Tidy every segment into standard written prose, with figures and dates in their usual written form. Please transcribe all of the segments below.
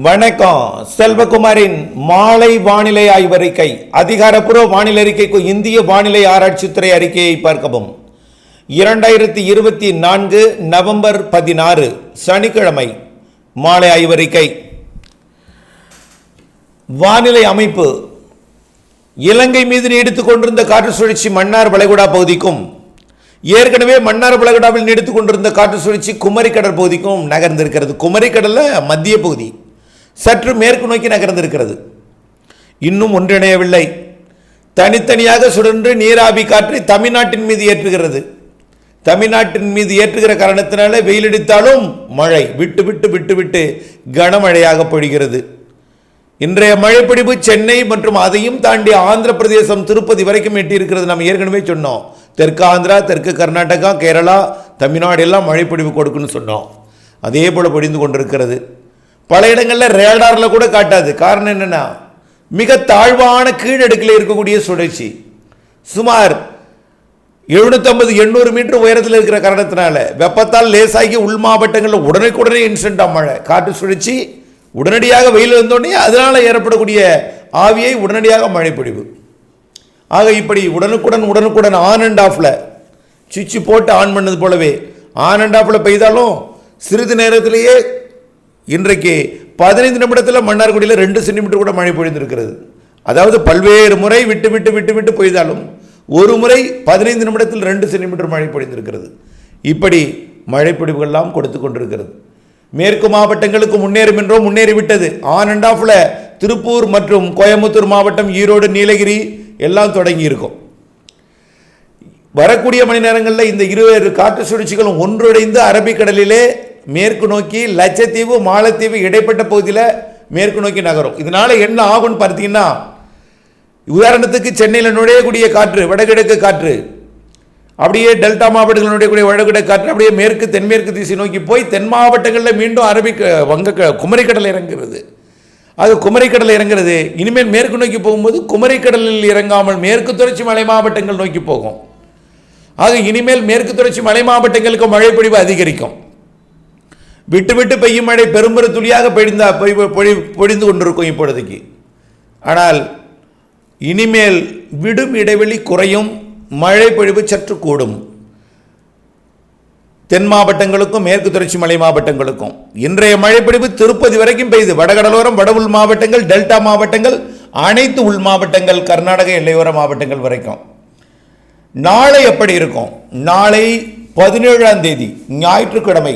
வணக்கம். செல்வகுமாரின் மாலை வானிலை ஆய்வறிக்கை. அதிகாரப்பூர்வ வானிலை அறிக்கைக்கு இந்திய வானிலை ஆராய்ச்சித்துறை அறிக்கையை பார்க்கவும். 2024 நவம்பர் 16 சனிக்கிழமை மாலை ஆய்வறிக்கை. வானிலை அமைப்பு. இலங்கை மீது நீடித்துக் கொண்டிருந்த காற்று சுழற்சி மன்னார் வளைகுடா பகுதிக்கும், ஏற்கனவே மன்னார் வளைகுடாவில் நீடித்துக் கொண்டிருந்த காற்று சுழற்சி குமரி கடல் பகுதிக்கும் நகர்ந்திருக்கிறது. குமரி கடல்ல மத்திய பகுதி சற்று மேற்கு நோக்கி நகர்ந்திருக்கிறது. இன்னும் ஒன்றிணையவில்லை. தனித்தனியாக சுழன்று நீராவி காற்றை தமிழ்நாட்டின் மீது ஏற்றுகிறது. தமிழ்நாட்டின் மீது ஏற்றுகிற காரணத்தினால வெயிலடித்தாலும் மழை விட்டு விட்டு விட்டு விட்டு கனமழையாக பொழிகிறது. இன்றைய மழைப்பிடிப்பு சென்னை மற்றும் அதையும் தாண்டி ஆந்திர பிரதேசம் திருப்பதி வரைக்கும் எட்டியிருக்கிறது. நம்ம ஏற்கனவே சொன்னோம், தெற்கு ஆந்திரா, தெற்கு கர்நாடகா, கேரளா, தமிழ்நாடு எல்லாம் மழைப்பிடிப்பு கொடுக்குன்னு சொன்னோம். அதே போல பொழிந்து கொண்டிருக்கிறது. பல இடங்களில் ரேடாரில் கூட காட்டாது. காரணம் என்னென்னா, மிக தாழ்வான கீழடுக்கில் இருக்கக்கூடிய சுழற்சி சுமார் 750-800 மீட்டர் உயரத்தில் இருக்கிற காரணத்தினால வெப்பத்தால் லேசாகி உள் மாவட்டங்களில் உடனுக்குடனே இன்ஸ்டன்டாக மழை, காற்று சுழற்சி உடனடியாக வெயில் வந்தோடனே அதனால் ஏற்படக்கூடிய ஆவியை உடனடியாக மழை பொழிவு. ஆக இப்படி உடனுக்குடன் ஆன் அண்ட் ஆஃபில் சுவிட்சு போட்டு ஆன் பண்ணது போலவே ஆன் அண்ட் ஆஃபில் பெய்தாலும் சிறிது நேரத்திலேயே இன்றைக்கு 15 நிமிடத்தில் மன்னார்குடியில் 2 சென்டிமீட்டர் கூட மழை பொழிந்திருக்கிறது. அதாவது பல்வேறு முறை விட்டு விட்டு விட்டு விட்டு பெய்தாலும் ஒரு முறை 15 நிமிடத்தில் 2 சென்டிமீட்டர் மழை பொழிந்திருக்கிறது. இப்படி மழை பொழிவுகள்லாம் கொடுத்து கொண்டிருக்கிறது. மேற்கு மாவட்டங்களுக்கு முன்னேறும் என்றோ முன்னேறிவிட்டது. ஆன் அண்ட் ஆஃபில் திருப்பூர் மற்றும் கோயம்புத்தூர் மாவட்டம், ஈரோடு, நீலகிரி எல்லாம் தொடங்கி இருக்கும். வரக்கூடிய மணி நேரங்களில் இந்த 2 காற்று சுழற்சிகளும் ஒன்றிணைந்து அரபிக்கடலிலே மேற்கு நோக்கி லட்சத்தீவு, மாலத்தீவு இடைப்பட்ட பகுதியில் மேற்கு நோக்கி நகரும். இதனால என்ன ஆகும்னு பார்த்தீங்கன்னா, உதாரணத்துக்கு சென்னையில் நுழையக்கூடிய காற்று, வடகிழக்கு காற்று அப்படியே டெல்டா மாவட்டங்கள் நுழையக்கூடிய வடகிழக்கு காற்று அப்படியே மேற்கு தென்மேற்கு திசை நோக்கி போய் தென் மாவட்டங்களில் மீண்டும் குமரிக்கடல் இறங்குகிறது. அது குமரிக்கடல் இறங்குறது இனிமேல் மேற்கு நோக்கி போகும்போது குமரிக்கடலில் இறங்காமல் மேற்கு தொடர்ச்சி மலை மாவட்டங்கள் நோக்கி போகும். ஆக இனிமேல் மேற்கு தொடர்ச்சி மலை மாவட்டங்களுக்கு மழை பொழிவு அதிகரிக்கும். விட்டு விட்டு பெய்யும் மழை பெரும்பெரு துளியாக பொழிந்து கொண்டிருக்கும் இப்பொழுதைக்கு. ஆனால் இனிமேல் விடும் இடைவெளி குறையும், மழை பொழிவு சற்று கூடும். தென் மாவட்டங்களுக்கும் மேற்கு தொடர்ச்சி மலை மாவட்டங்களுக்கும் இன்றைய மழை பொழிவு திருப்பதி வரைக்கும் பெய்து. வடகடலோரம், வட உள் மாவட்டங்கள், டெல்டா மாவட்டங்கள், அனைத்து உள் மாவட்டங்கள், கர்நாடக எல்லையோர மாவட்டங்கள் வரைக்கும். நாளை எப்படி இருக்கும்? நாளை 17ஆம் தேதி ஞாயிற்றுக்கிழமை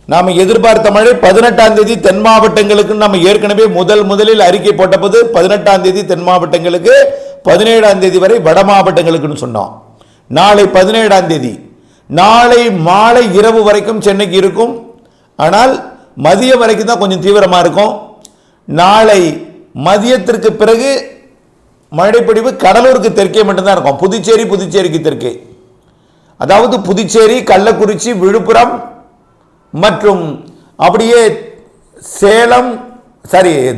நாம் எதிர்பார்த்த மழை 18ஆம் தேதி தென் மாவட்டங்களுக்கு நாம் ஏற்கனவே முதலில் அறிக்கை போட்டபோது 18ஆம் தேதி தென் மாவட்டங்களுக்கு, 17ஆம் தேதி வரை வட மாவட்டங்களுக்குன்னு சொன்னோம். நாளை 17ஆம் தேதி நாளை மாலை இரவு வரைக்கும் சென்னைக்கு இருக்கும். ஆனால் மதியம் வரைக்கும் தான் கொஞ்சம் தீவிரமாக இருக்கும். நாளை மதியத்திற்கு பிறகு மழைப்பொழிவு கடலூருக்கு தெற்கே மட்டும்தான் இருக்கும். புதுச்சேரிக்கு தெற்கே, அதாவது புதுச்சேரி, கள்ளக்குறிச்சி, விழுப்புரம் மற்றும் அப்படியே சேலம்,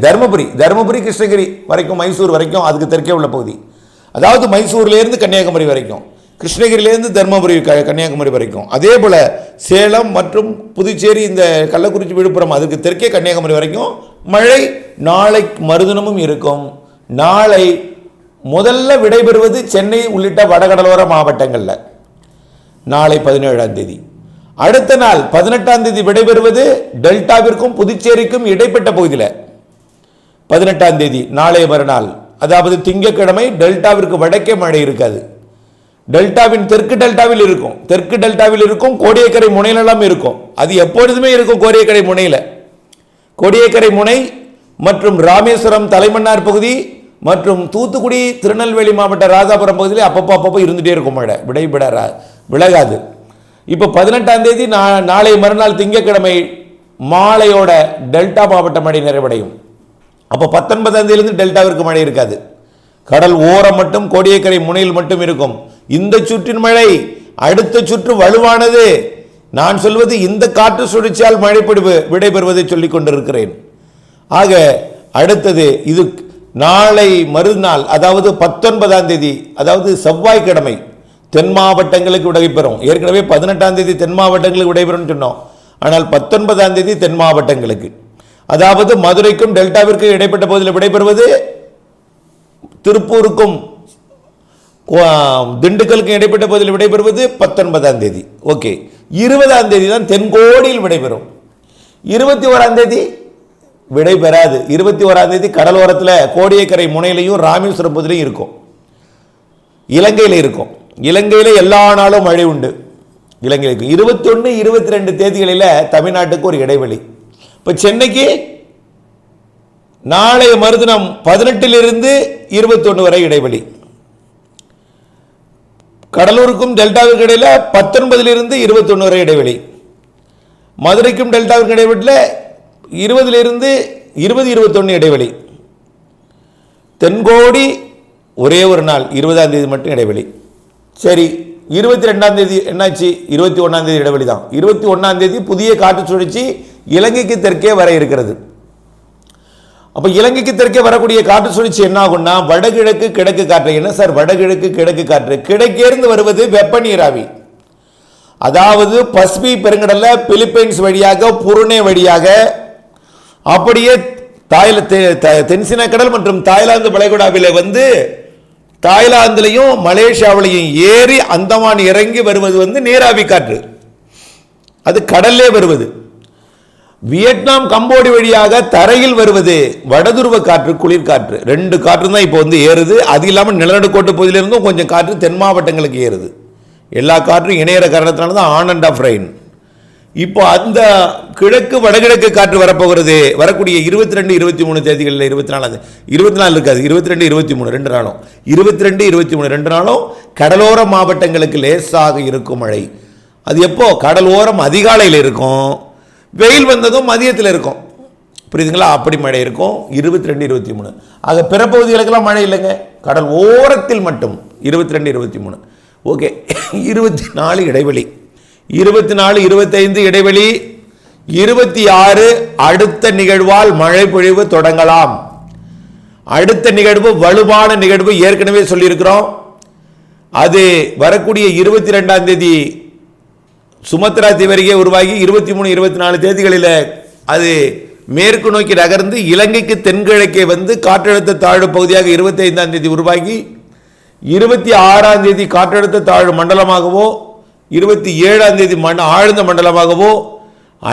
தருமபுரி, கிருஷ்ணகிரி வரைக்கும், மைசூர் வரைக்கும், அதுக்கு தெற்கே உள்ள பகுதி. அதாவது மைசூர்லேருந்து கன்னியாகுமரி வரைக்கும், கிருஷ்ணகிரியிலேருந்து தருமபுரி கன்னியாகுமரி வரைக்கும், அதே போல் சேலம் மற்றும் புதுச்சேரி, இந்த கள்ளக்குறிச்சி, விழுப்புரம் அதுக்கு தெற்கே கன்னியாகுமரி வரைக்கும் மழை நாளை மறுதினமும் இருக்கும். நாளை முதல்ல விடைபெறுவது சென்னை உள்ளிட்ட வடகடலோர மாவட்டங்களில் நாளை 17ஆம் தேதி. அடுத்த நாள் 18ஆம் தேதி விடைபெறுவது டெல்டாவிற்கும் புதுச்சேரிக்கும் இடைப்பட்ட பகுதியில். 18ஆம் தேதி நாளைய மறுநாள், அதாவது திங்கட்கிழமை, டெல்டாவிற்கு வடக்கே மழை இருக்காது. டெல்டாவின் தெற்கு டெல்டாவில் இருக்கும், கோடியக்கரை முனையிலெல்லாம் இருக்கும். அது எப்பொழுதுமே இருக்கும். கோடியக்கரை முனை மற்றும் ராமேஸ்வரம், தலைமன்னார் பகுதி மற்றும் தூத்துக்குடி, திருநெல்வேலி மாவட்ட ராதாபுரம் பகுதியில் அப்பப்போ இருந்துகிட்டே இருக்கும் மழை, விலகாது. இப்போ 18ஆம் தேதி நாளை மறுநாள் திங்கட்கிழமை மாலையோட டெல்டா மாவட்ட மழை நிறைவடையும். அப்போ 19ஆம் தேதியிலிருந்து டெல்டாவிற்கு மழை இருக்காது. கடல் ஓரம் மட்டும், கோடியக்கரை முனையில் மட்டும் இருக்கும். இந்த சுற்றின் மழை அடுத்த சுற்று வலுவானது. நான் சொல்வது இந்த காற்று சுழற்சியால் மழை விடைபெறுவதை சொல்லிக் கொண்டிருக்கிறேன். ஆக அடுத்தது இது நாளை மறுநாள், அதாவது 19ஆம் தேதி, அதாவது செவ்வாய்க்கிழமை தென் மாவட்டங்களுக்கு விடைபெறும். ஏற்கனவே 18ஆம் தேதி தென் மாவட்டங்களுக்கு விடைபெறும் சொன்னோம். ஆனால் 19ஆம் தேதி தென் மாவட்டங்களுக்கு, அதாவது மதுரைக்கும் டெல்டாவிற்கும் இடைப்பட்ட பகுதியில் விடைபெறுவது திருப்பூருக்கும் திண்டுக்கலுக்கும் இடைப்பட்ட பகுதியில் விடைபெறுவது 19ஆம் தேதி. ஓகே, 20ஆம் தேதி தான் தென்கோடியில் விடைபெறும். 21ஆம் தேதி விடைபெறாது. 21ஆம் தேதி கடலோரத்தில் கோடியக்கரை முனையிலையும் ராமேஸ்வரம் பகுதியிலையும் இருக்கும். இலங்கையில் இருக்கும். இலங்கையில் எல்லா நாளும் மழை உண்டு. இலங்கைக்கு 21, 22 தேதிகளில் தமிழ்நாட்டுக்கு ஒரு இடைவெளி. இப்போ சென்னைக்கு நாளைய மறுதினம் 18 21 வரை இடைவெளி. கடலூருக்கும் டெல்டாவிற்கு இடையில 19 21 வரை இடைவெளி. மதுரைக்கும் டெல்டாவிற்கு இடைவெளியில் 20 21 இடைவெளி. தென்கோடி ஒரே ஒரு நாள் 20ஆம் தேதி மட்டும் இடைவெளி. சரி, 22ஆம் தேதி என்னாச்சு? 21ஆம் தேதி இடைவெளி தான். 21ஆம் தேதி புதிய காற்று சுழற்சி இலங்கைக்கு தெற்கே வர இருக்கிறது. அப்போ இலங்கைக்கு தெற்கே வரக்கூடிய காற்று சுழற்சி என்ன ஆகும்னா வடகிழக்கு கிழக்கு காற்று. என்ன சார் வடகிழக்கு கிழக்கு காற்று? கிழக்கேர்ந்து வருவது வெப்ப நீராவி. அதாவது பசிபிக் பெருங்கடல்ல பிலிப்பைன்ஸ் வழியாக புருனே வழியாக அப்படியே தென்சீன கடல் மற்றும் தாய்லாந்து வளைகுடாவில் வந்து தாய்லாந்திலையும் மலேசியாவிலையும் ஏறி அந்தமான் இறங்கி வருவது நீராவி காற்று. அது கடல்லே வருவது. வியட்நாம் கம்போடி வழியாக தரையில் வருவது வடதுருவ காற்று குளிர்காற்று. 2 காற்று தான் இப்போ ஏறுது. அது இல்லாமல் நிலநடுக்கோட்டு பகுதியிலிருந்தும் கொஞ்சம் காற்று தென் மாவட்டங்களுக்கு ஏறுது. எல்லா காற்றும் இணையிற காரணத்தினால தான் ஆன் அண்ட் ஆஃப் ரெயின். இப்போ அந்த கிழக்கு வடகிழக்கு காற்று வரப்போகிறது. வரக்கூடிய 22 23 தேதிகளில் 24 இருக்காது. 22 23 2 நாளும் 22 23 2 நாளும் கடலோர மாவட்டங்களுக்கு லேசாக இருக்கும் மழை. அது எப்போ? கடலோரம் அதிகாலையில் இருக்கும், வெயில் வந்ததும் மதியத்தில் இருக்கும். புரியுதுங்களா? அப்படி மழை இருக்கும் 22 23. ஆக பிற பகுதிகளுக்கெல்லாம் மழை இல்லைங்க, கடல் ஓரத்தில் மட்டும் 22 23. ஓகே, 24 இடைவெளி, 24 25 இடைவெளி, 26 அடுத்த நிகழ்வால் மழை பொழிவு தொடங்கலாம். அடுத்த நிகழ்வு வலுவான நிகழ்வு, ஏற்கனவே சொல்லியிருக்கிறோம். அது வரக்கூடிய 22ஆம் தேதி சுமத்ரா தீவரிகை உருவாகி 23 24 தேதிகளில் அது மேற்கு நோக்கி நகர்ந்து இலங்கைக்கு தென்கிழக்கே வந்து காற்றழுத்த தாழ்வு பகுதியாக 25ஆம் தேதி உருவாகி 26ஆம் தேதி காற்றழுத்த தாழ்வு மண்டலமாகவோ 27ஆம் தேதி ஆழ்ந்த மண்டலமாகவோ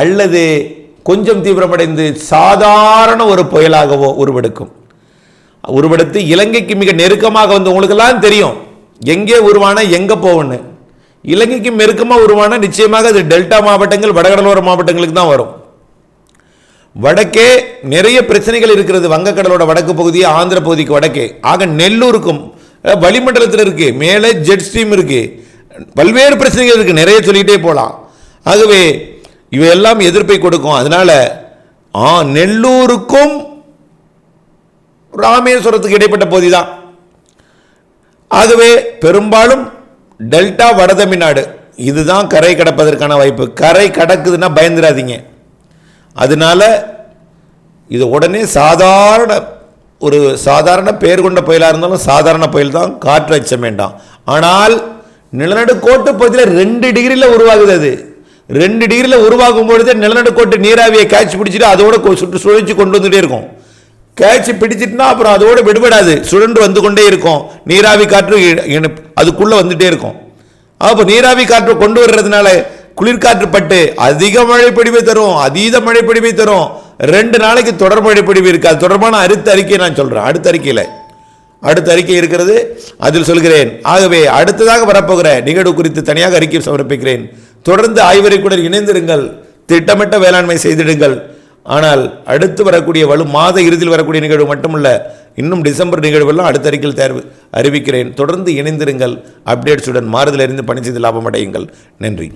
அல்லது கொஞ்சம் தீவிரமடைந்து சாதாரண ஒரு புயலாகவோ உருவெடுத்து இலங்கைக்கு மிக நெருக்கமாக வந்து, உங்களுக்கெல்லாம் தெரியும் எங்கே உருவான எங்கே போகணும். இலங்கைக்கு நெருக்கமாக உருவான நிச்சயமாக அது டெல்டா மாவட்டங்கள் வடகடலோர மாவட்டங்களுக்கு தான் வரும். வடக்கே நிறைய பிரச்சனைகள் இருக்கிறது. வங்கக்கடலோட வடக்கு பகுதி, ஆந்திர பகுதிக்கு வடக்கே. ஆக நெல்லூருக்கும் வளிமண்டலத்தில் இருக்கு, மேலே ஜெட் ஸ்ட்ரீம் இருக்கு, பல்வேறு பிரச்சனைகள் இருக்கு, நிறைய சொல்லிட்டே போகலாம். ஆகவே இவையெல்லாம் எதிர்ப்பை கொடுக்கும். அதனால நெல்லூருக்கும் ராமேஸ்வரத்துக்கு இடைப்பட்ட பகுதி தான். ஆகவே பெரும்பாலும் டெல்டா வட தமிழ்நாடு இதுதான் கரை கடப்பதற்கான வாய்ப்பு. கரை கடக்குதுன்னா பயந்துடாதீங்க. அதனால இது உடனே சாதாரண பெயர் கொண்ட புயலாக இருந்தாலும் சாதாரண புயல் தான், காற்று அச்சம் வேண்டாம். ஆனால் நிலநடுக்கோட்டு பகுதியில் 2 டிகிரியில் உருவாகுது. அது 2 டிகிரியில் உருவாகும் பொழுது நிலநடுக்கோட்டு நீராவியை கேட்ச் பிடிச்சிட்டு அதோட சுழற்சி கொண்டு வந்துட்டே இருக்கும். கேட்ச் பிடிச்சிட்டுனா அப்புறம் அதோட விடுபடாது, சுழன்று வந்து கொண்டே இருக்கும். நீராவி காற்று அதுக்குள்ளே வந்துட்டே இருக்கும். அப்போ நீராவி காற்று கொண்டு வர்றதுனால குளிர்காற்று பட்டு அதிக மழை பொழிவை தரும், அதீத மழை பொழிவை தரும். 2 நாளைக்கு தொடர் மழை பொழிவு இருக்காது. தொடர்பான அடுத்த அறிக்கை நான் சொல்கிறேன். அடுத்த அறிக்கை இருக்கிறது, அதில் சொல்கிறேன். ஆகவே அடுத்ததாக வரப்போகிற நிகழ்வு குறித்து தனியாக அறிக்கை சமர்ப்பிக்கிறேன். தொடர்ந்து ஆய்வறிக்கையுடன் இணைந்திருங்கள், திட்டமிட்ட வேளாண்மை செய்திடுங்கள். ஆனால் அடுத்து வரக்கூடிய மாத இறுதியில் வரக்கூடிய நிகழ்வு மட்டுமல்ல, இன்னும் டிசம்பர் நிகழ்வெல்லாம் அடுத்த அறிக்கையில் அறிவிக்கிறேன். தொடர்ந்து இணைந்திருங்கள். அப்டேட்ஸுடன் மாறுதல் அறிந்து பணி செய்து லாபம் அடையுங்கள். நன்றி.